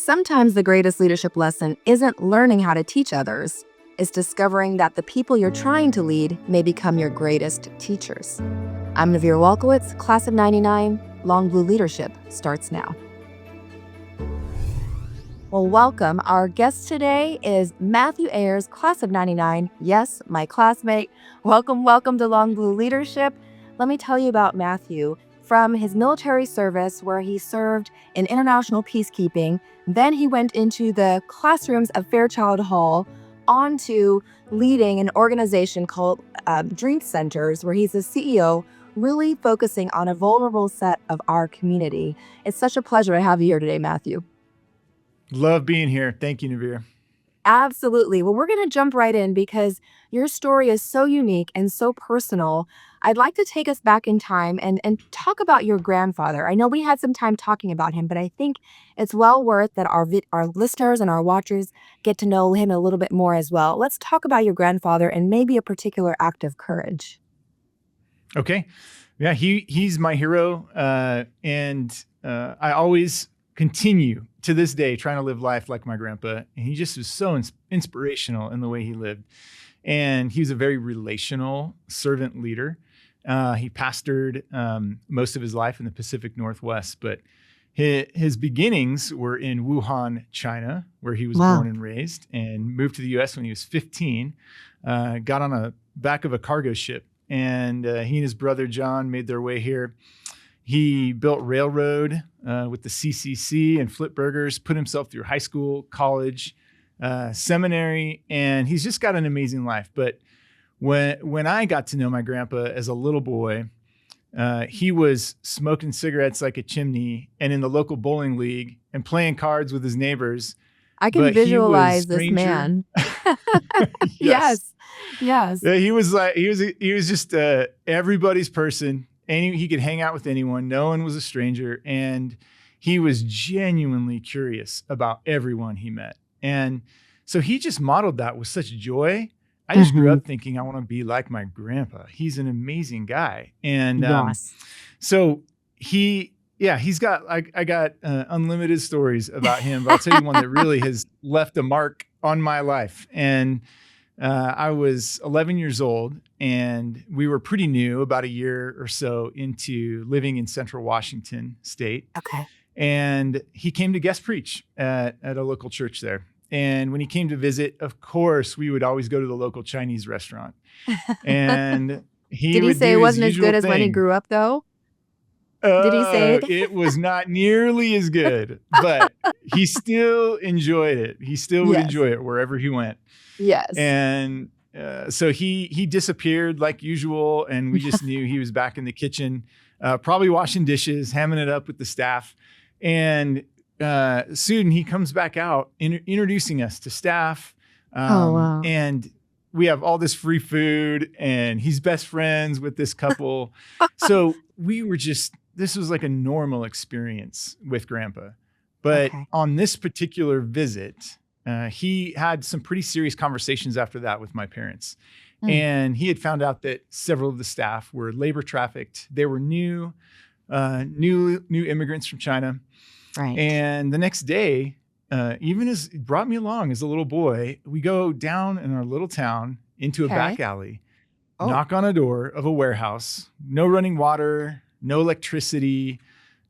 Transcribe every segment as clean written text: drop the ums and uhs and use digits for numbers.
Sometimes the greatest leadership lesson isn't learning how to teach others, it's discovering that the people you're trying to lead may become your greatest teachers. I'm Navir Walkowitz, class of 99. Long Blue Leadership starts now. Well, welcome. Our guest today is Matthew Ayers, class of 99. Yes, my classmate. Welcome to Long Blue Leadership. Let me tell you about Matthew. From his military service, where he served in international peacekeeping, then he went into the classrooms of Fairchild Hall, on to leading an organization called Dream Centers, where he's the CEO, really focusing on a vulnerable set of our community. It's such a pleasure to have you here today, Matthew. Love being here. Thank you, Navir. Absolutely. Well, we're going to jump right in because your story is so unique and so personal. I'd like to take us back in time and talk about your grandfather. I know we had some time talking about him, but I think it's well worth that our listeners and our watchers get to know him a little bit more as well. Let's talk about your grandfather and maybe a particular act of courage. Okay. Yeah, he's my hero. And I always continue to this day trying to live life like my grandpa. And he just was so inspirational in the way he lived. And he was a very relational servant leader. He pastored most of his life in the Pacific Northwest, but his beginnings were in Wuhan, China, where he was born and raised, and moved to the U.S. when he was 15, got on a back of a cargo ship, and he and his brother John made their way here. He built railroad with the CCC and flipped burgers, put himself through high school, college, seminary, and he's just got an amazing life. But when I got to know my grandpa as a little boy, he was smoking cigarettes like a chimney and in the local bowling league and playing cards with his neighbors. I can visualize this man. Yes. He was just everybody's person. He could hang out with anyone. No one was a stranger. And he was genuinely curious about everyone he met. And so he just modeled that with such joy. I just grew up thinking I want to be like my grandpa. He's an amazing guy. And so he's got, I got unlimited stories about him, but I'll tell you one that really has left a mark on my life. And I was 11 years old, and we were pretty new, about a year or so into living in Central Washington State. Okay. And he came to guest preach at a local church there. And when he came to visit, of course, we would always go to the local Chinese restaurant. And Did he say it wasn't as good as when he grew up, though? Did he say it? It was not nearly as good, but he still enjoyed it. He still would enjoy it wherever he went. Yes. And so he disappeared like usual, and we just knew he was back in the kitchen, probably washing dishes, hamming it up with the staff. And soon he comes back out, introducing us to staff. And we have all this free food, and he's best friends with this couple. So this was like a normal experience with Grandpa. But on this particular visit, he had some pretty serious conversations after that with my parents. And he had found out that several of the staff were labor trafficked. They were new immigrants from China. Right. And the next day, even as it brought me along as a little boy, we go down in our little town into a back alley, knock on a door of a warehouse, no running water, no electricity,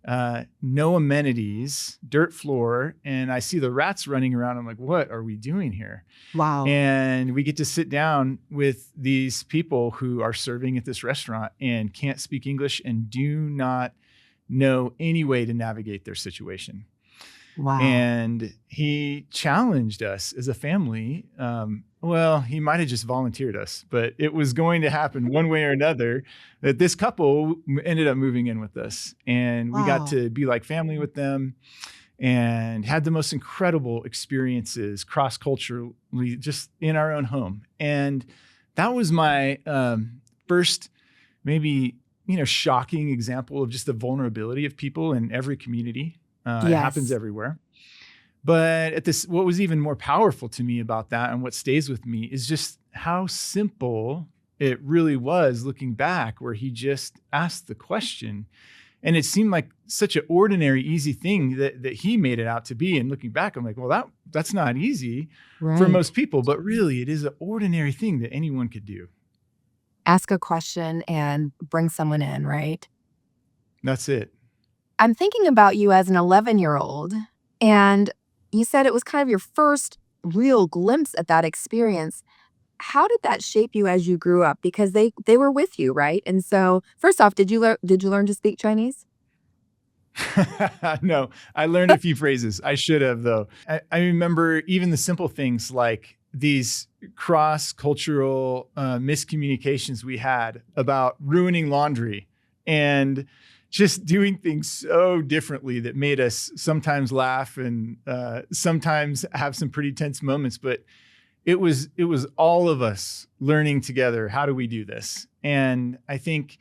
no amenities, dirt floor. And I see the rats running around. I'm like, what are we doing here? Wow. And we get to sit down with these people who are serving at this restaurant and can't speak English and do not know any way to navigate their situation. Wow. And he challenged us as a family. Well, he might have just volunteered us, but it was going to happen one way or another that this couple ended up moving in with us. And we got to be like family with them and had the most incredible experiences cross-culturally just in our own home. And that was my first maybe shocking example of just the vulnerability of people in every community. It happens everywhere. But what was even more powerful to me about that and what stays with me is just how simple it really was looking back, where he just asked the question And it seemed like such an ordinary, easy thing that he made it out to be. And looking back, I'm like, well, that's not easy for Right. most people, but really it is an ordinary thing that anyone could do. Ask a question and bring someone in, right? That's it. I'm thinking about you as an 11-year-old, and you said it was kind of your first real glimpse at that experience. How did that shape you as you grew up? Because they were with you, right? And so, first off, did you learn to speak Chinese? No, I learned a few phrases. I should have, though. I remember even the simple things like these cross-cultural miscommunications we had about ruining laundry and just doing things so differently that made us sometimes laugh and sometimes have some pretty tense moments. But it was all of us learning together. How do we do this? And I think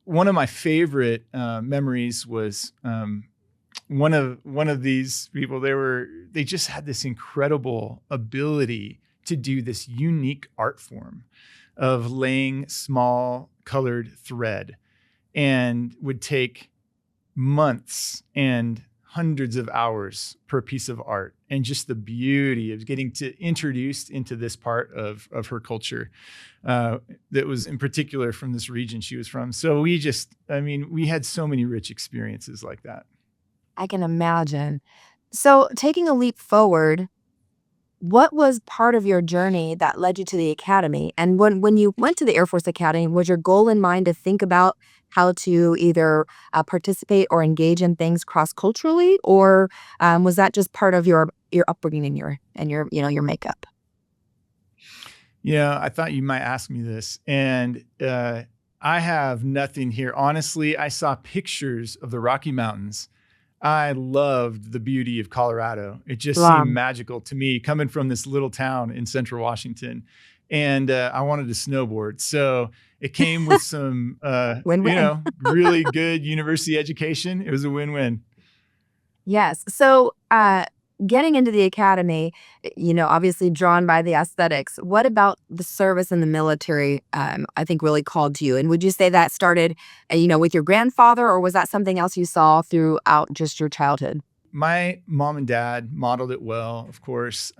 one of my favorite memories was one of these people. They just had this incredible ability to do this unique art form of laying small colored thread, and would take months and hundreds of hours per piece of art. And just the beauty of getting to introduced into this part of her culture that was in particular from this region she was from. So we had so many rich experiences like that. I can imagine. So, taking a leap forward, what was part of your journey that led you to the academy? And when you went to the Air Force Academy, was your goal in mind to think about how to either participate or engage in things cross culturally, or was that just part of your upbringing and your makeup? Yeah, I thought you might ask me this. And I have nothing here. Honestly, I saw pictures of the Rocky Mountains. I loved the beauty of Colorado. It just seemed Wow. magical to me coming from this little town in central Washington. And I wanted to snowboard. So it came with some, Win-win. really good university education. It was a win-win. Yes. So, getting into the academy, obviously drawn by the aesthetics. What about the service in the military? I think really called to you. And would you say that started, with your grandfather, or was that something else you saw throughout just your childhood? My mom and dad modeled it well, of course.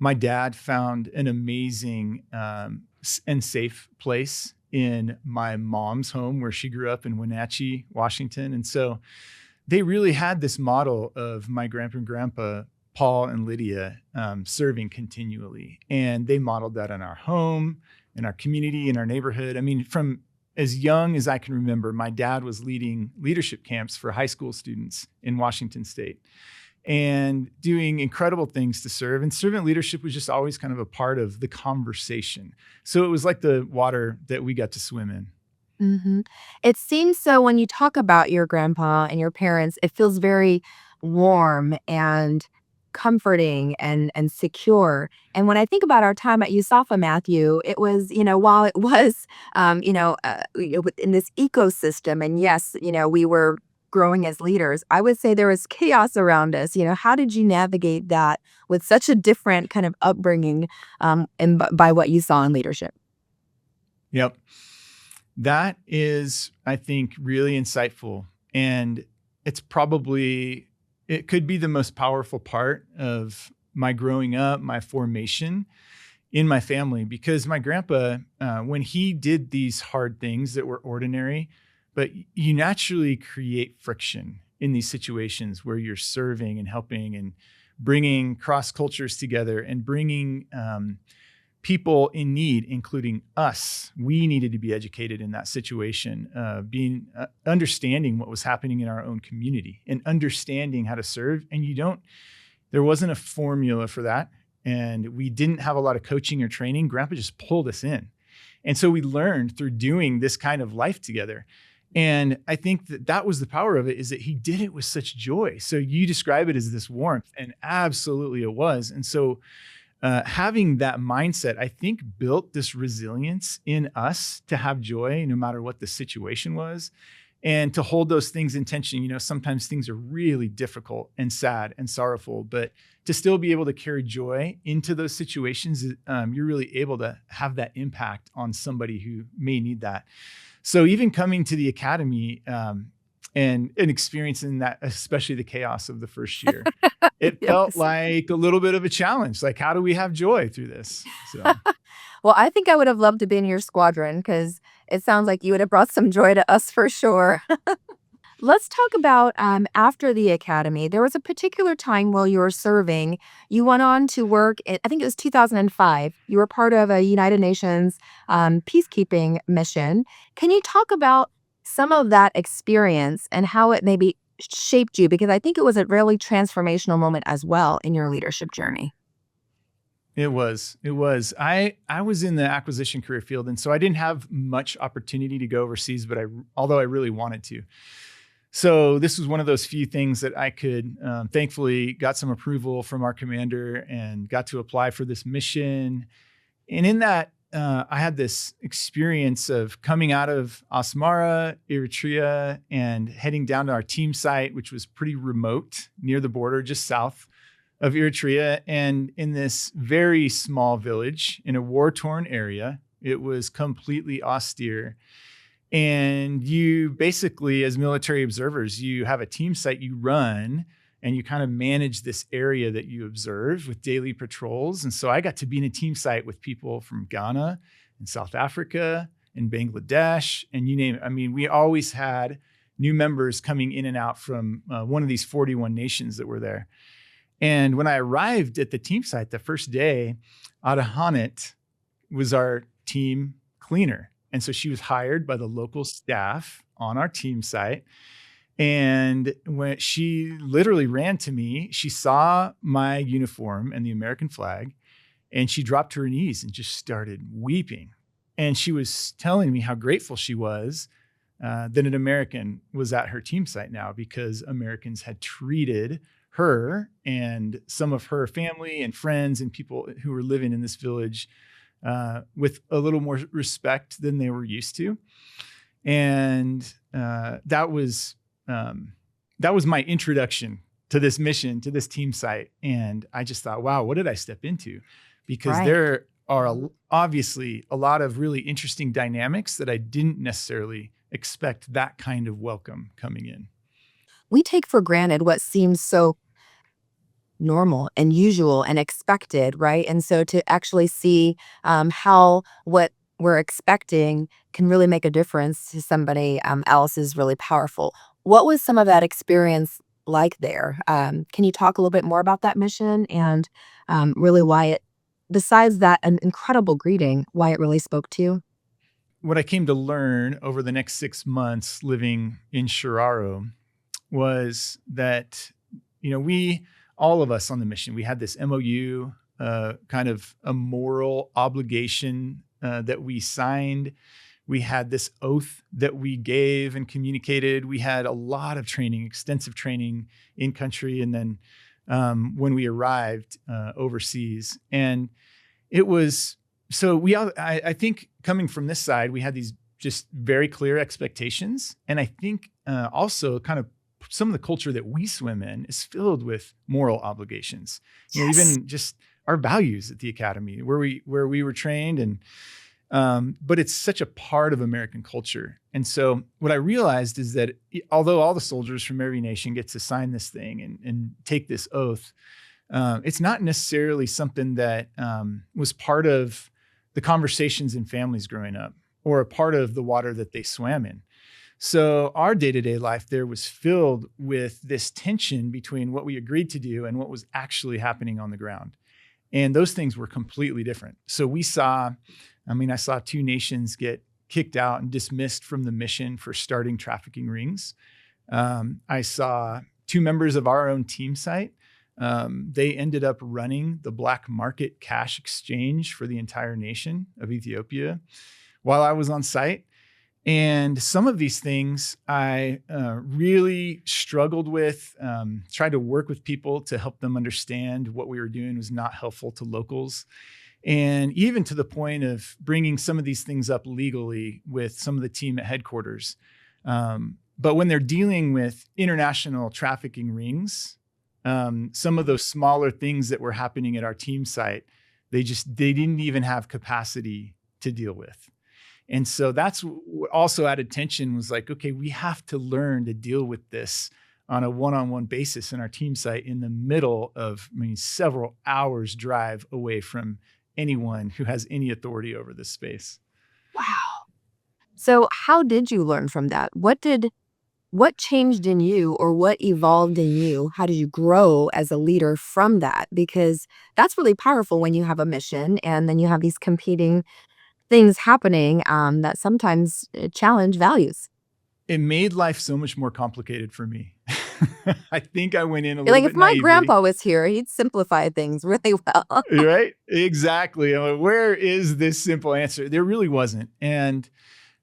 My dad found an amazing and safe place in my mom's home where she grew up in Wenatchee, Washington. And so they really had this model of my grandpa and grandpa, Paul and Lydia, serving continually. And they modeled that in our home, in our community, in our neighborhood. I mean, from as young as I can remember, my dad was leading leadership camps for high school students in Washington State and doing incredible things to serve. And servant leadership was just always kind of a part of the conversation. So it was like the water that we got to swim in. It seems so when you talk about your grandpa and your parents, it feels very warm and comforting and secure. And when I think about our time at USAFA, Matthew, it was, while it was, in this ecosystem, and yes, we were growing as leaders, I would say there was chaos around us. How did you navigate that with such a different kind of upbringing, by what you saw in leadership? Yep. That is, I think, really insightful. And it could be the most powerful part of my growing up, my formation in my family, because my grandpa, when he did these hard things that were ordinary, but you naturally create friction in these situations where you're serving and helping and bringing cross cultures together and bringing people in need, including us. We needed to be educated in that situation, understanding what was happening in our own community and understanding how to serve. And there wasn't a formula for that. And we didn't have a lot of coaching or training. Grandpa just pulled us in. And so we learned through doing this kind of life together. And I think that was the power of it, is that he did it with such joy. So you describe it as this warmth, and absolutely it was. And so having that mindset, I think, built this resilience in us to have joy no matter what the situation was, and to hold those things in tension. Sometimes things are really difficult and sad and sorrowful, but to still be able to carry joy into those situations, you're really able to have that impact on somebody who may need that. So even coming to the academy and experiencing that, especially the chaos of the first year, it felt Yes. like a little bit of a challenge. Like, how do we have joy through this? So Well, I think I would have loved to be in your squadron because it sounds like you would have brought some joy to us for sure. Let's talk about after the academy. There was a particular time while you were serving. You went on to work, I think it was 2005. You were part of a United Nations peacekeeping mission. Can you talk about some of that experience and how it maybe shaped you? Because I think it was a really transformational moment as well in your leadership journey. it was. I was in the acquisition career field, and so I didn't have much opportunity to go overseas, but although I really wanted to. So this was one of those few things that I could, thankfully got some approval from our commander and got to apply for this mission. And in that, I had this experience of coming out of Asmara, Eritrea, and heading down to our team site, which was pretty remote near the border, just south of Eritrea. And in this very small village in a war-torn area, it was completely austere. And you basically, as military observers, you have a team site you run and you kind of manage this area that you observe with daily patrols. And so I got to be in a team site with people from Ghana and South Africa and Bangladesh and you name it. I mean, we always had new members coming in and out from one of these 41 nations that were there. And when I arrived at the team site the first day, Adahanet was our team cleaner. And so she was hired by the local staff on our team site. And when she literally ran to me, she saw my uniform and the American flag, and she dropped to her knees and just started weeping. And she was telling me how grateful she was that an American was at her team site now because Americans had treated her and some of her family and friends and people who were living in this village with a little more respect than they were used to. And that was my introduction to this mission, to this team site. And I just thought, wow, what did I step into? Because Right. there are obviously a lot of really interesting dynamics that I didn't necessarily expect that kind of welcome coming in. We take for granted what seems so normal and usual and expected, right? And so to actually see how what we're expecting can really make a difference to somebody else is really powerful. What was some of that experience like there? Can you talk a little bit more about that mission and really why it, besides that, an incredible greeting, why it really spoke to you? What I came to learn over the next 6 months living in Shiraro was that, all of us on the mission, we had this MOU, kind of a moral obligation that we signed. We had this oath that we gave and communicated. We had a lot of training, extensive training in country. And then when we arrived overseas, and it was, so I think coming from this side, we had these just very clear expectations. And I think also kind of some of the culture that we swim in is filled with moral obligations. Yes. Even just our values at the academy where we were trained, and but it's such a part of American culture. And so what I realized is that although all the soldiers from every nation get to sign this thing and take this oath, it's not necessarily something that was part of the conversations in families growing up or a part of the water that they swam in. So our day-to-day life there was filled with this tension between what we agreed to do and what was actually happening on the ground. And those things were completely different. So I saw 2 nations get kicked out and dismissed from the mission for starting trafficking rings. I saw 2 members of our own team site. They ended up running the black market cash exchange for the entire nation of Ethiopia while I was on site. And some of these things I really struggled with, tried to work with people to help them understand what we were doing was not helpful to locals. And even to the point of bringing some of these things up legally with some of the team at headquarters. But when they're dealing with international trafficking rings, some of those smaller things that were happening at our team site, they didn't even have capacity to deal with. And so that's what also added tension was like, okay, we have to learn to deal with this on a one-on-one basis in our team site in the middle of, several hours drive away from anyone who has any authority over this space. Wow. So how did you learn from that? What changed in you or what evolved in you? How did you grow as a leader from that? Because that's really powerful when you have a mission and then you have these competing things happening that sometimes challenge values. It made life so much more complicated for me. I think I went in a You're little like, if bit my naively. grandpa was here, he'd simplify things really well. Right? Exactly. I'm like, where is this simple answer? There really wasn't. And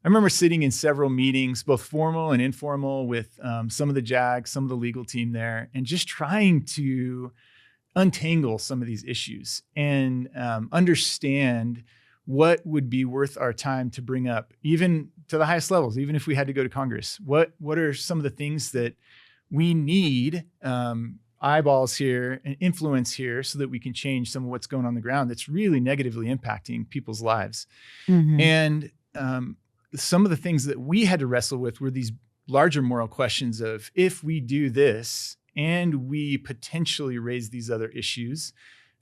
I remember sitting in several meetings, both formal and informal, with some of the JAG, some of the legal team there, and just trying to untangle some of these issues and understand what would be worth our time to bring up, even to the highest levels, even if we had to go to Congress. What are some of the things that we need eyeballs here and influence here so that we can change some of what's going on the ground that's really negatively impacting people's lives? Hmm. And some of the things that we had to wrestle with were these larger moral questions of, if we do this and we potentially raise these other issues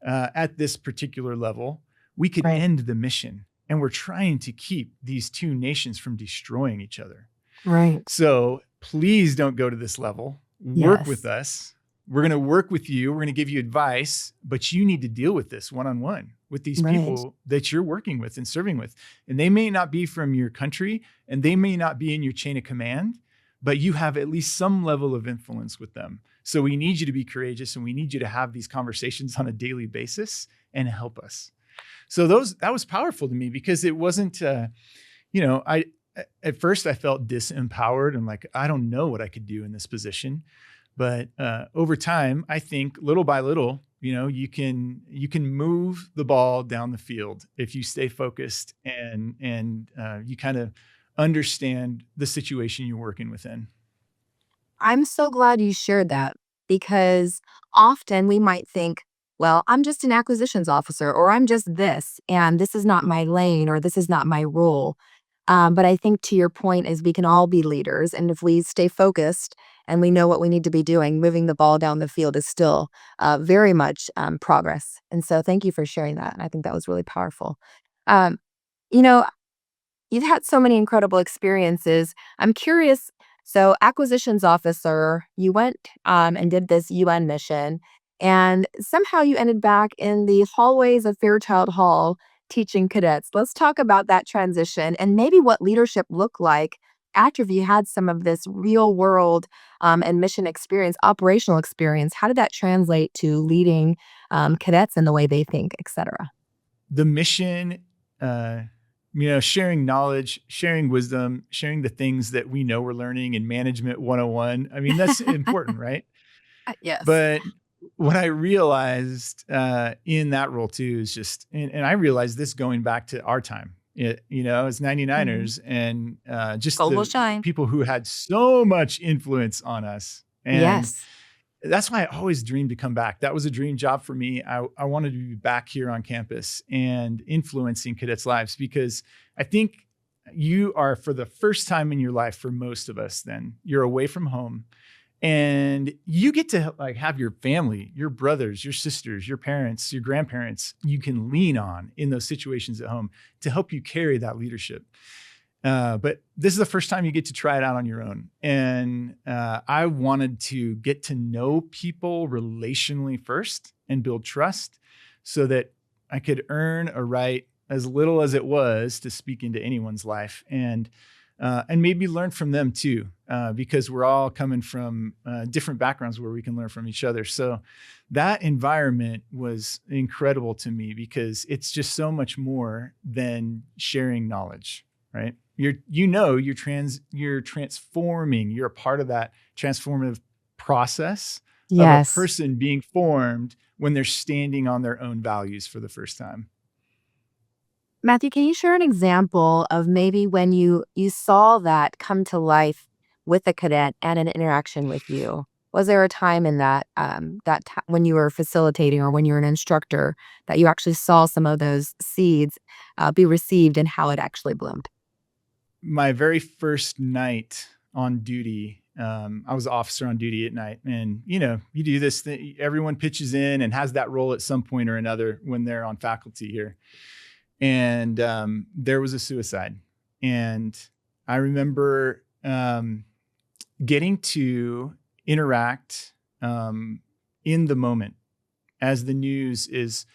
at this particular level, we could Right. end the mission. And we're trying to keep these two nations from destroying each other. Right. So please don't go to this level. Work with Yes. us. We're going to work with you. We're going to give you advice, but you need to deal with this one-on-one with these Right. people that you're working with and serving with. And they may not be from your country and they may not be in your chain of command, but you have at least some level of influence with them. So we need you to be courageous and we need you to have these conversations on a daily basis and help us. So that was powerful to me because it wasn't, at first I felt disempowered and like, I don't know what I could do in this position. But over time, I think little by little, you can move the ball down the field if you stay focused and you kind of understand the situation you're working within. I'm so glad you shared that because often we might think, well, I'm just an acquisitions officer or I'm just this and this is not my lane or this is not my role. But I think to your point is we can all be leaders. And if we stay focused and we know what we need to be doing, moving the ball down the field is still very much progress. And so thank you for sharing that. And I think that was really powerful. Um, you know, You've had so many incredible experiences. I'm curious, so acquisitions officer, you went, and did this UN mission, and somehow you ended back in the hallways of Fairchild Hall teaching cadets. Let's talk about that transition and maybe what leadership looked like after you had some of this real world, and mission experience, operational experience. How did that translate to leading, cadets and the way they think, et cetera? The mission, uh, sharing knowledge, sharing wisdom, sharing the things that we know we're learning in management 101. I mean, that's important, right? Yes. But what I realized in that role too is just, and I realized this going back to our time, as Mhm. 99ers and just Gold will the shine. people who had so much influence on us. And Yes. that's why I always dreamed to come back. That was a dream job for me. I wanted to be back here on campus and influencing cadets' lives because I think you are, for the first time in your life, for most of us, then you're away from home and you get to like have your family, your brothers, your sisters, your parents, your grandparents you can lean on in those situations at home to help you carry that leadership. But this is the first time you get to try it out on your own. And I wanted to get to know people relationally first and build trust so that I could earn a right, as little as it was, to speak into anyone's life and maybe learn from them too, because we're all coming from different backgrounds where we can learn from each other. So that environment was incredible to me because it's just so much more than sharing knowledge, right? You're transforming, you're a part of that transformative process of a Yes. person being formed when they're standing on their own values for the first time. Matthew, can you share an example of maybe when you saw that come to life with a cadet and an interaction with you? Was there a time in when you were facilitating or when you were an instructor that you actually saw some of those seeds be received and how it actually bloomed? my very first night on duty, I was an officer on duty at night, and you do this thing, everyone pitches in and has that role at some point or another when they're on faculty here. And there was a suicide. And I remember getting to interact in the moment as the news is,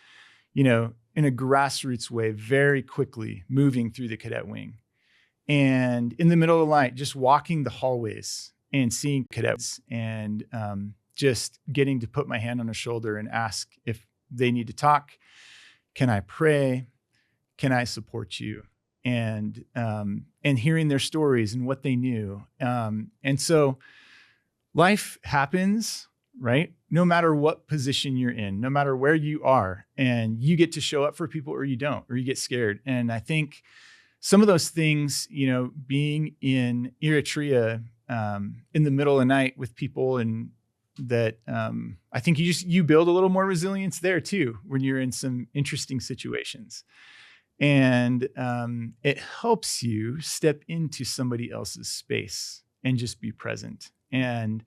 in a grassroots way, very quickly moving through the cadet wing. And in the middle of the night, just walking the hallways and seeing cadets and just getting to put my hand on their shoulder and ask if they need to talk. Can I pray? Can I support you? And hearing their stories and what they knew. And so life happens, right? No matter what position you're in, no matter where you are, and you get to show up for people or you don't, or you get scared. And I think some of those things, being in Eritrea in the middle of the night with people, and that I think you build a little more resilience there too when you're in some interesting situations. And it helps you step into somebody else's space and just be present. And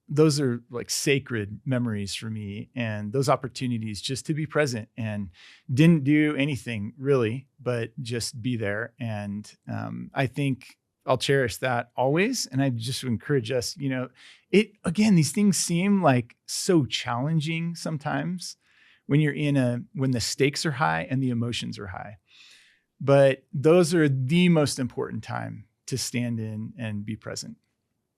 those are like sacred memories for me, and those opportunities just to be present and didn't do anything really, but just be there. And I think I'll cherish that always. And I just encourage us, again, these things seem like so challenging sometimes when you're when the stakes are high and the emotions are high, but those are the most important time to stand in and be present.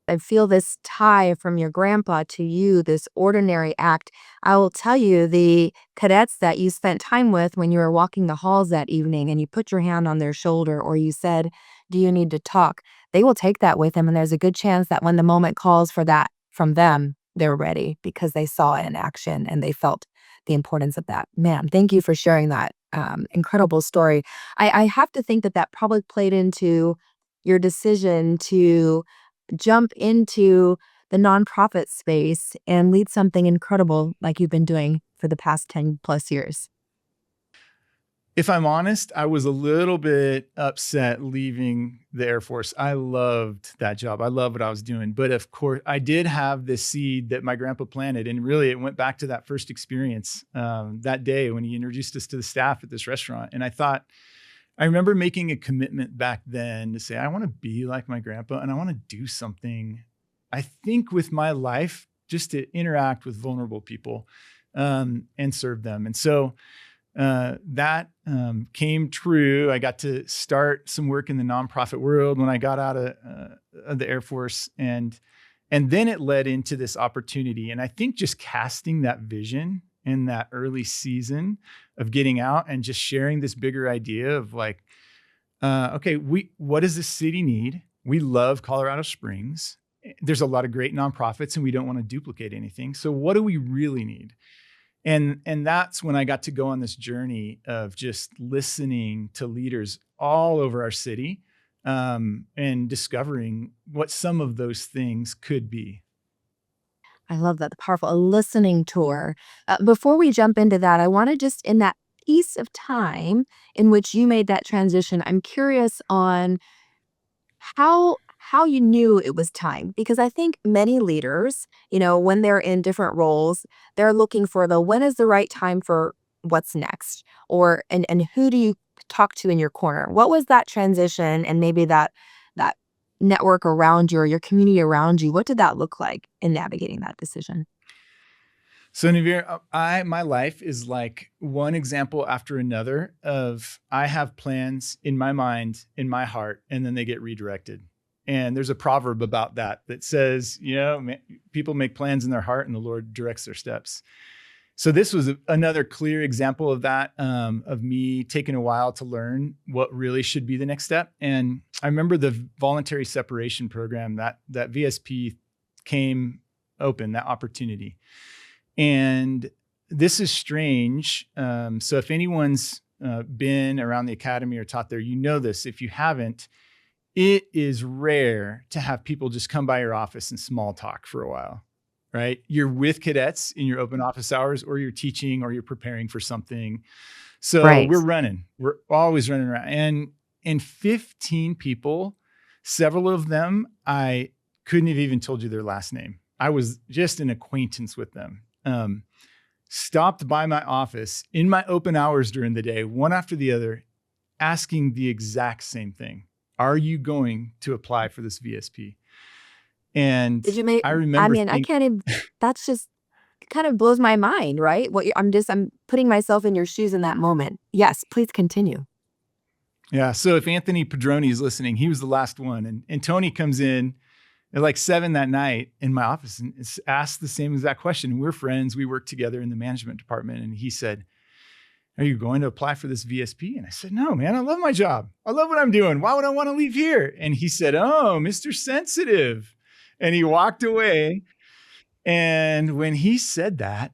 I feel this tie from your grandpa to you, this ordinary act. I will tell you, the cadets that you spent time with when you were walking the halls that evening and you put your hand on their shoulder or you said, "Do you need to talk?" They will take that with them. And there's a good chance that when the moment calls for that from them, they're ready because they saw it in action and they felt the importance of that. Man, thank you for sharing that incredible story. I have to think that that probably played into your decision to jump into the nonprofit space and lead something incredible like you've been doing for the past 10 plus years. If I'm honest, I was a little bit upset leaving the Air Force. I loved that job. I love what I was doing. But of course, I did have this seed that my grandpa planted. And really, it went back to that first experience that day when he introduced us to the staff at this restaurant. And I remember making a commitment back then to say, I want to be like my grandpa and I want to do something, I think, with my life just to interact with vulnerable people and serve them. And so that came true. I got to start some work in the nonprofit world when I got out of the Air Force. And then it led into this opportunity. And I think just casting that vision in that early season of getting out and just sharing this bigger idea of like, okay, what does this city need? We love Colorado Springs. There's a lot of great nonprofits and we don't want to duplicate anything. So what do we really need? And that's when I got to go on this journey of just listening to leaders all over our city and discovering what some of those things could be. I love that. The powerful, a listening tour. Before we jump into that, I want to just, in that piece of time in which you made that transition, I'm curious on how you knew it was time, because I think many leaders, when they're in different roles, they're looking for when is the right time for what's next, or and who do you talk to in your corner. What was that transition, and maybe that network around you or your community around you? What did that look like in navigating that decision? So Navir, my life is like one example after another of I have plans in my mind, in my heart, and then they get redirected. And there's a proverb about that says, people make plans in their heart and the Lord directs their steps. So this was another clear example of that, of me taking a while to learn what really should be the next step. And I remember the voluntary separation program, that VSP came open, that opportunity. And this is strange. So if anyone's been around the academy or taught there, this. If you haven't, it is rare to have people just come by your office and small talk for a while, right? You're with cadets in your open office hours, or you're teaching, or you're preparing for something. So Right. we're always running around. And 15 people, several of them, I couldn't have even told you their last name. I was just an acquaintance with them. Stopped by my office in my open hours during the day, one after the other, asking the exact same thing. Are you going to apply for this VSP? And Did you make, I I remember mean, I can't even, that's just kind of blows my mind, right? I'm putting myself in your shoes in that moment. Yes, please continue. yeah. So if Anthony Padroni is listening, he was the last one. And Tony comes in at like 7 that night in my office and asked the same exact question. We're friends. We work together in the management department. And he said, are you going to apply for this VSP? And I said, no, man, I love my job. I love what I'm doing. Why would I want to leave here? And he said, oh, Mr. Sensitive. And he walked away. And when he said that,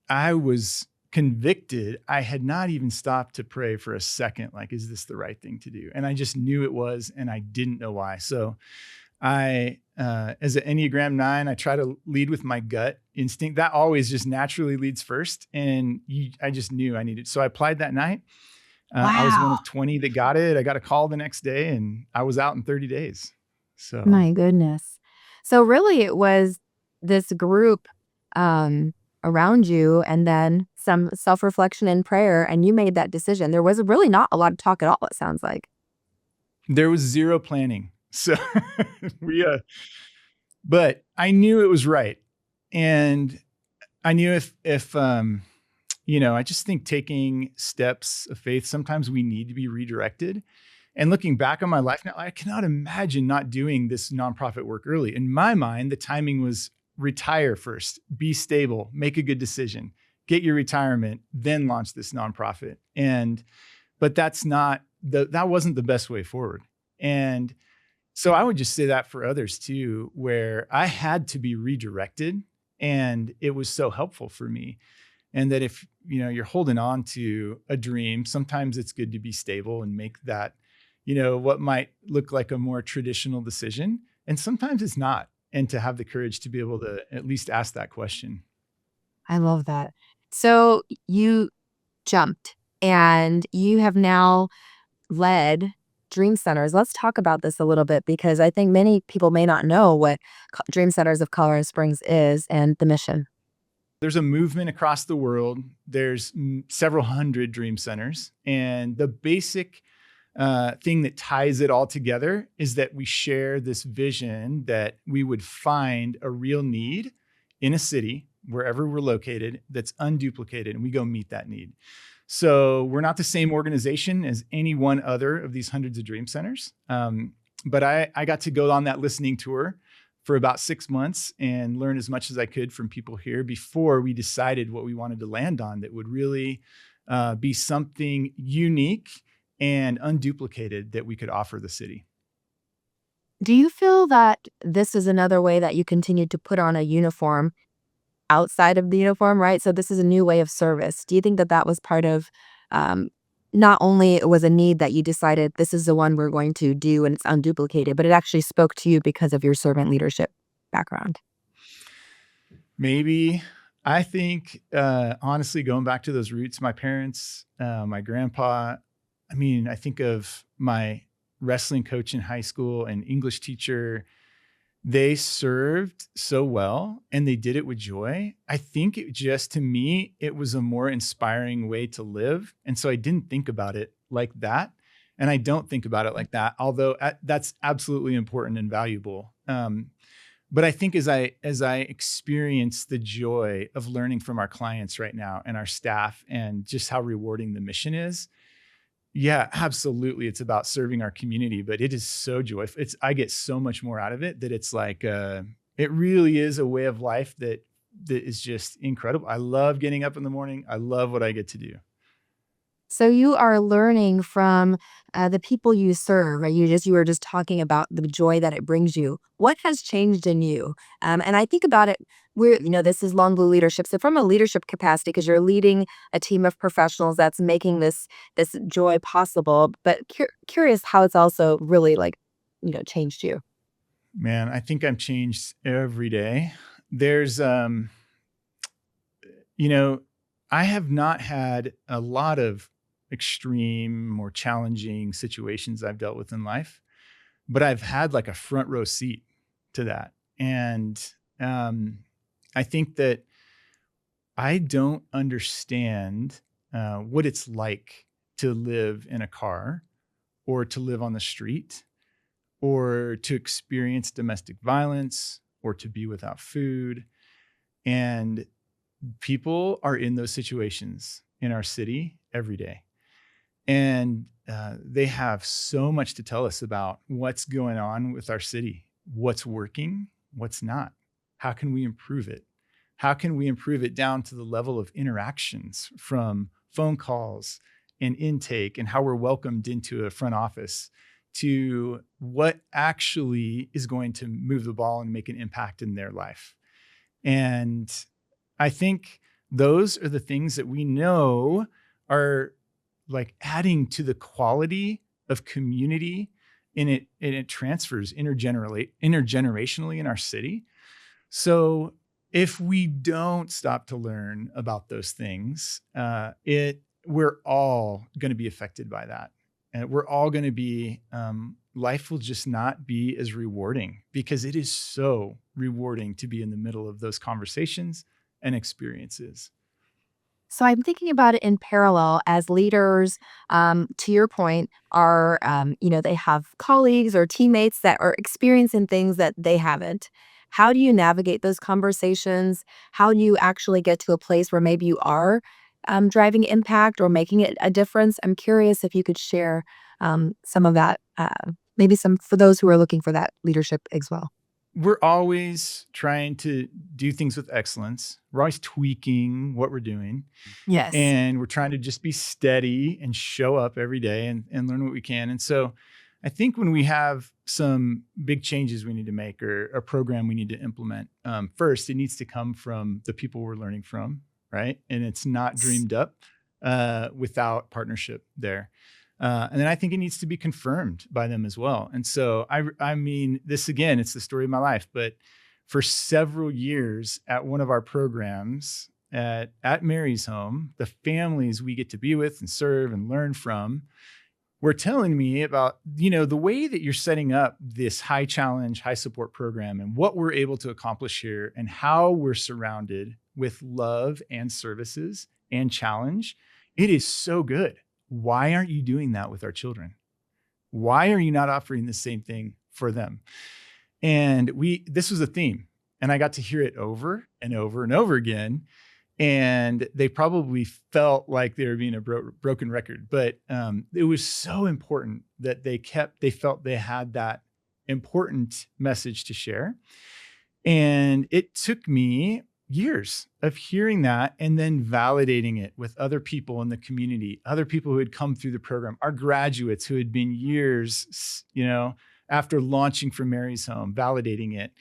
I was convicted. I had not even stopped to pray for a second. Like, is this the right thing to do? And I just knew it was, and I didn't know why. So I, as an Enneagram 9, I try to lead with my gut instinct. That always just naturally leads first. And I just knew I needed. So I applied that night. I was one Wow. of 20 that got it. I got a call the next day and I was out in 30 days. So My goodness. So really it was this group around you and then some self-reflection and prayer and you made that decision. There was really not a lot of talk at all, it sounds like. there was zero planning. So we, but I knew it was right. And I knew if I just think taking steps of faith, sometimes we need to be redirected. And looking back on my life now, I cannot imagine not doing this nonprofit work early. In my mind, the timing was retire first, be stable, make a good decision, get your retirement, then launch this nonprofit. But that wasn't the best way forward. And so I would just say that for others too, where I had to be redirected and it was so helpful for me. And that if, you're holding on to a dream, sometimes it's good to be stable and make that, what might look like a more traditional decision. And sometimes it's not. And to have the courage to be able to at least ask that question. I love that. So you jumped and you have now led Dream Centers. Let's talk about this a little bit because I think many people may not know what Dream Centers of Colorado Springs is and the mission. There's a movement across the world. There's several hundred dream centers. And the basic thing that ties it all together is that we share this vision that we would find a real need in a city, wherever we're located, that's unduplicated, and we go meet that need. So we're not the same organization as any one other of these hundreds of dream centers. But I got to go on that listening tour for about 6 months and learn as much as I could from people here before we decided what we wanted to land on that would really be something unique and unduplicated that we could offer the city. Do you feel that this is another way that you continue to put on a uniform outside of the uniform, right? So this is a new way of service. Do you think that that was part of not only it was a need that you decided this is the one we're going to do and it's unduplicated, but it actually spoke to you because of your servant leadership background? Maybe. I think, honestly, going back to those roots, my parents, my grandpa, I think of my wrestling coach in high school and English teacher. They served so well and they did it with joy. I think to me, it was a more inspiring way to live. And so I didn't think about it like that. And I don't think about it like that, although that's absolutely important and valuable. But I think as I experience the joy of learning from our clients right now and our staff and just how rewarding the mission is, yeah, absolutely. It's about serving our community, but it is so joyful. I get so much more out of it that it's like, it really is a way of life that is just incredible. I love getting up in the morning. I love what I get to do. So you are learning from the people you serve, right? You were just talking about the joy that it brings you. What has changed in you? And I think about it, this is Long Blue Leadership. So from a leadership capacity, because you're leading a team of professionals that's making this joy possible, but curious how it's also really changed you. Man, I think I'm changed every day. There's, I have not had a lot of extreme, more challenging situations I've dealt with in life, but I've had like a front row seat to that. And I think that I don't understand what it's like to live in a car or to live on the street or to experience domestic violence or to be without food. And people are in those situations in our city every day. And they have so much to tell us about what's going on with our city, what's working, what's not. How can we improve it? How can we improve it down to the level of interactions from phone calls and intake and how we're welcomed into a front office to what actually is going to move the ball and make an impact in their life? And I think those are the things that we know are like adding to the quality of community, and it transfers intergenerationally in our city. So if we don't stop to learn about those things, we're all going to be affected by that. And we're all going to be, life will just not be as rewarding, because it is so rewarding to be in the middle of those conversations and experiences. So I'm thinking about it in parallel as leaders, to your point, are, they have colleagues or teammates that are experiencing things that they haven't. How do you navigate those conversations? How do you actually get to a place where maybe you are driving impact or making it a difference? I'm curious if you could share some of that, maybe some for those who are looking for that leadership as well. We're always trying to do things with excellence. We're always tweaking what we're doing. Yes. And we're trying to just be steady and show up every day and learn what we can. And so I think when we have some big changes we need to make or a program we need to implement, first, it needs to come from the people we're learning from, right? And it's not dreamed up without partnership there. And then I think it needs to be confirmed by them as well. And so, I mean, this again, it's the story of my life, but for several years at one of our programs at Mary's home, the families we get to be with and serve and learn from were telling me about, the way that you're setting up this high challenge, high support program and what we're able to accomplish here and how we're surrounded with love and services and challenge. It is so good. Why aren't you doing that with our children? Why are you not offering the same thing for them? And this was a theme, and I got to hear it over and over and over again. And they probably felt like they were being a broken record, but it was so important that they felt they had that important message to share. And it took me years of hearing that and then validating it with other people in the community, other people who had come through the program, our graduates who had been years, after launching from Mary's home, validating it.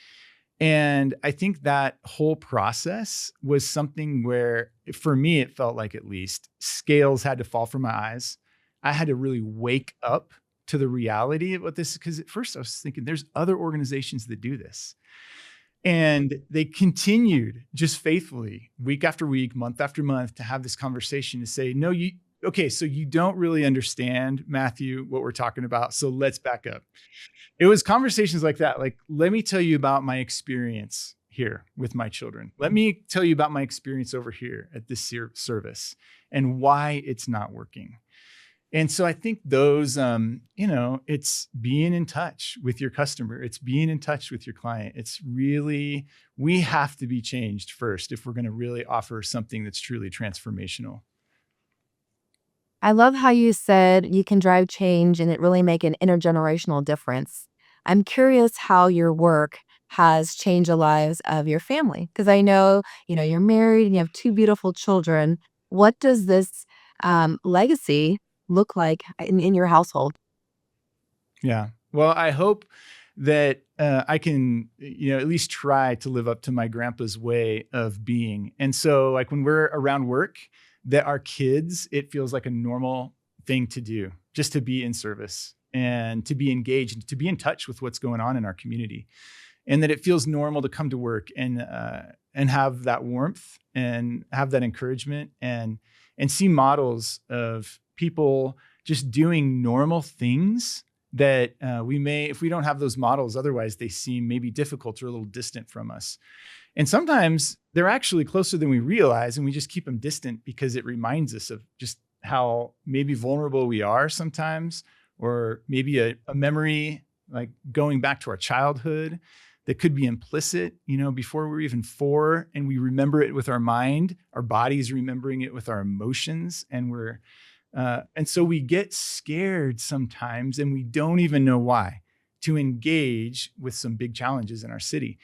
And I think that whole process was something where, for me, it felt like at least scales had to fall from my eyes. I had to really wake up to the reality of what this is, because at first I was thinking there's other organizations that do this. And they continued just faithfully, week after week, month after month, to have this conversation to say, no, so you don't really understand, Matthew, what we're talking about. So let's back up. It was conversations like that. Like, let me tell you about my experience here with my children. Let me tell you about my experience over here at this service and why it's not working. And so I think those, it's being in touch with your customer. It's being in touch with your client. It's really, we have to be changed first if we're going to really offer something that's truly transformational. I love how you said you can drive change and it really make an intergenerational difference. I'm curious how your work has changed the lives of your family, because I know, you're married and you have two beautiful children. What does this legacy look like in your household? Yeah. Well, I hope that I can, at least try to live up to my grandpa's way of being. And so, like, when we're around work, that our kids, it feels like a normal thing to do, just to be in service and to be engaged and to be in touch with what's going on in our community. And that it feels normal to come to work and have that warmth and have that encouragement and see models of people just doing normal things that we may, if we don't have those models, otherwise they seem maybe difficult or a little distant from us. And sometimes they're actually closer than we realize, and we just keep them distant because it reminds us of just how maybe vulnerable we are sometimes, or maybe a memory like going back to our childhood that could be implicit, before we're even 4, and we remember it with our mind, our body's remembering it with our emotions, and so we get scared sometimes, and we don't even know why, to engage with some big challenges in our city.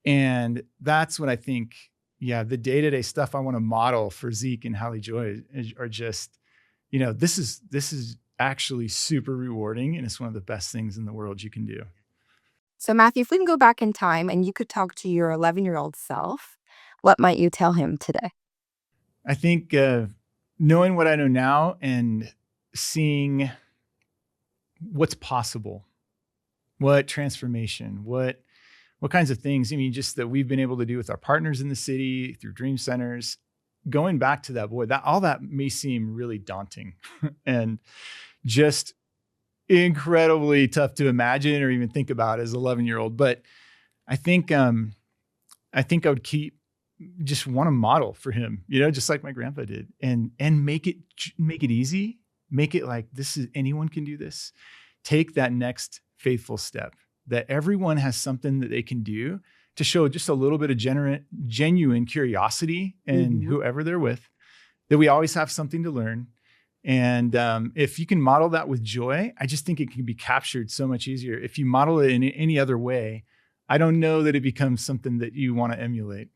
And that's what I think, the day-to-day stuff I want to model for Zeke and Hallie Joy are just, this is actually super rewarding, and it's one of the best things in the world you can do. So, Matthew, if we can go back in time and you could talk to your 11-year-old self, what might you tell him today? I think knowing what I know now and seeing what's possible, what transformation, what kinds of things, just that we've been able to do with our partners in the city through dream centers, going back to that, boy, that all that may seem really daunting and just incredibly tough to imagine or even think about as an 11-year-old. But I think I would just want to model for him, just like my grandpa did, and make it easy, make it like anyone can do this. Take that next faithful step, that everyone has something that they can do to show just a little bit of genuine curiosity in whoever they're with, that we always have something to learn. And if you can model that with joy, I just think it can be captured so much easier. If you model it in any other way, I don't know that it becomes something that you want to emulate.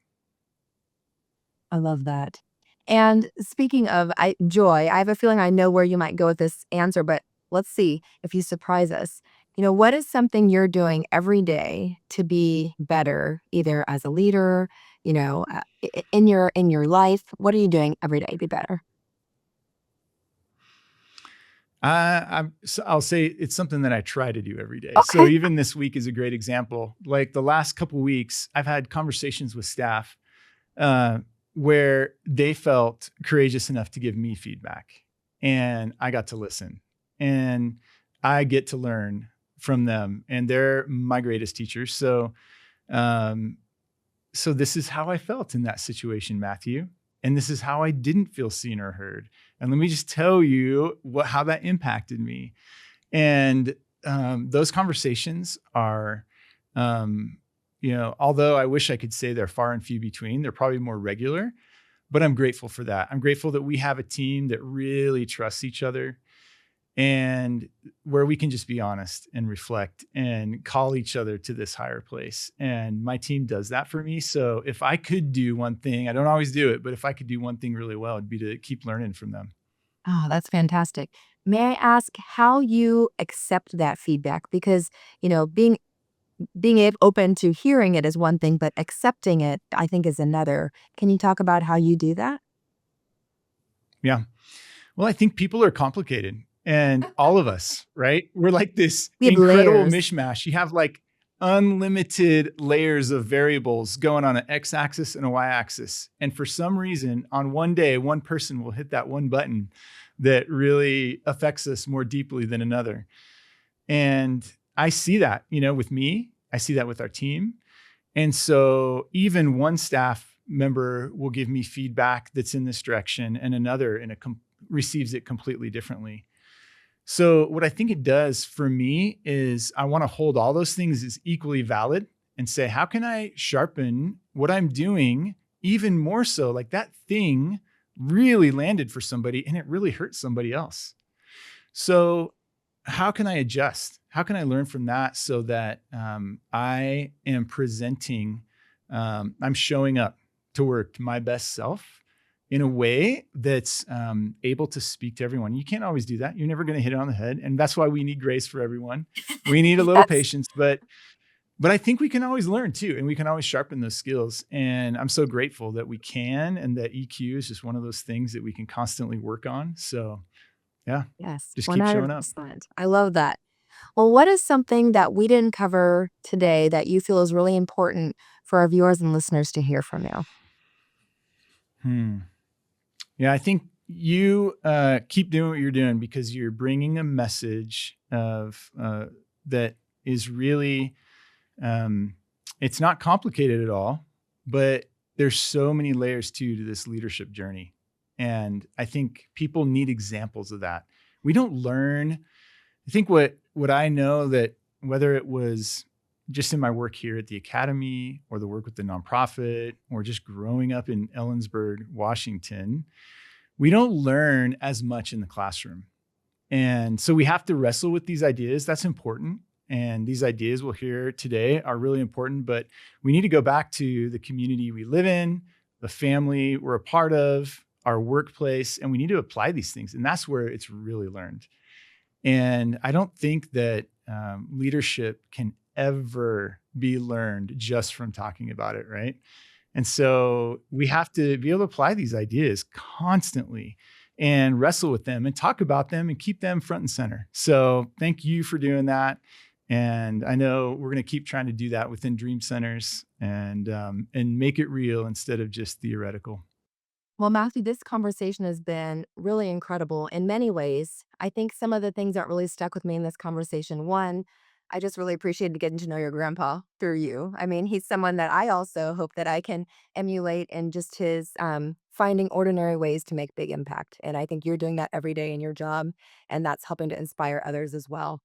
I love that. And speaking of joy, I have a feeling I know where you might go with this answer, but let's see if you surprise us. What is something you're doing every day to be better, either as a leader, in your life? What are you doing every day to be better? I'll say it's something that I try to do every day. So Okay. even this week is a great example. Like the last couple of weeks, I've had conversations with staff where they felt courageous enough to give me feedback, and I got to listen, and I get to learn from them, and they're my greatest teachers. So this is how I felt in that situation, Matthew. And this is how I didn't feel seen or heard. And let me just tell you how that impacted me. And those conversations are, although I wish I could say they're far and few between, they're probably more regular, but I'm grateful for that. I'm grateful that we have a team that really trusts each other, and where we can just be honest and reflect and call each other to this higher place. And my team does that for me. So if I could do one thing, I don't always do it, but if I could do one thing really well, it'd be to keep learning from them. Oh, that's fantastic. May I ask how you accept that feedback? Because, being open to hearing it is one thing, but accepting it, I think, is another. Can you talk about how you do that? Yeah. Well, I think people are complicated, and all of us, right? We're like this We have incredible layers. mishmash. You have like unlimited layers of variables going on an x-axis and a y-axis. And for some reason, on one day, one person will hit that one button that really affects us more deeply than another. And I see that, with me, I see that with our team. And so even one staff member will give me feedback that's in this direction, and another receives it completely differently. So what I think it does for me is I want to hold all those things as equally valid and say, how can I sharpen what I'm doing even more so? Like that thing really landed for somebody and it really hurt somebody else. So how can I adjust? How can I learn from that so that I am presenting, I'm showing up to work to my best self in a way that's able to speak to everyone? You can't always do that. You're never going to hit it on the head. And that's why we need grace for everyone. We need a little Yes. patience, but I think we can always learn too, and we can always sharpen those skills. And I'm so grateful that we can, and that EQ is just one of those things that we can constantly work on. So yeah, Yes, just keep showing up. 100%. I love that. Well, what is something that we didn't cover today that you feel is really important for our viewers and listeners to hear from you? Hmm. Yeah, I think, you keep doing what you're doing because you're bringing a message of that is really, it's not complicated at all, but there's so many layers to this leadership journey. And I think people need examples of that. We don't learn. I think what I know, that whether it was just in my work here at the academy or the work with the nonprofit or just growing up in Ellensburg, Washington, we don't learn as much in the classroom. And so we have to wrestle with these ideas. That's important. And these ideas we'll hear today are really important, but we need to go back to the community we live in, the family we're a part of, our workplace, and we need to apply these things. And that's where it's really learned. And I don't think that leadership can ever be learned just from talking about it, right? And so we have to be able to apply these ideas constantly and wrestle with them and talk about them and keep them front and center. So thank you for doing that. And I know we're going to keep trying to do that within Dream Centers and make it real instead of just theoretical. Well, Matthew, this conversation has been really incredible in many ways. I think some of the things that really stuck with me in this conversation, one, I just really appreciated getting to know your grandpa through you. I mean, he's someone that I also hope that I can emulate in just his finding ordinary ways to make big impact. And I think you're doing that every day in your job, and that's helping to inspire others as well.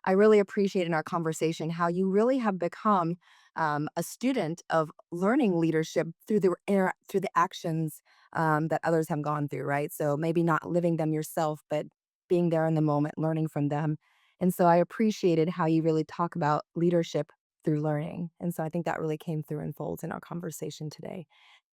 I really appreciate in our conversation how you really have become a student of learning leadership through through the actions that others have gone through, right? So maybe not living them yourself, but being there in the moment, learning from them. And so I appreciated how you really talk about leadership through learning. And so I think that really came through in folds in our conversation today.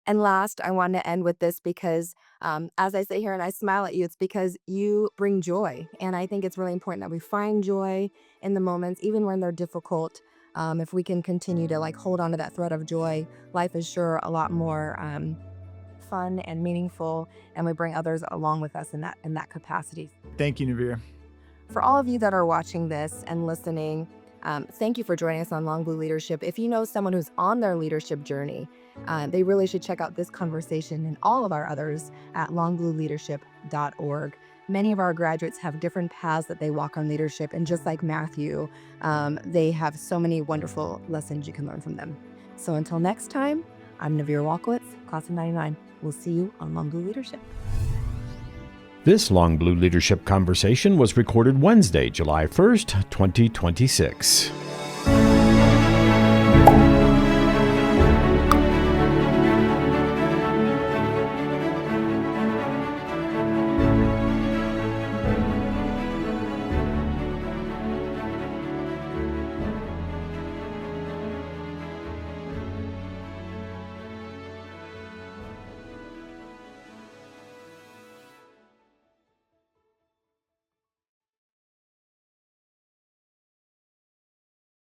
And last, I want to end with this because as I sit here and I smile at you, it's because you bring joy. And I think it's really important that we find joy in the moments, even when they're difficult. If we can continue to like hold on to that thread of joy, life is sure a lot more fun and meaningful, and we bring others along with us in that capacity. Thank you, Navir. For all of you that are watching this and listening, thank you for joining us on Long Blue Leadership. If you know someone who's on their leadership journey, they really should check out this conversation and all of our others at longblueleadership.org. Many of our graduates have different paths that they walk on leadership, and just like Matthew, they have so many wonderful lessons you can learn from them. So until next time, I'm Navir Walkowitz, class of 99. We'll see you on Long Blue Leadership. This Long Blue Leadership conversation was recorded Wednesday, July 1st, 2026.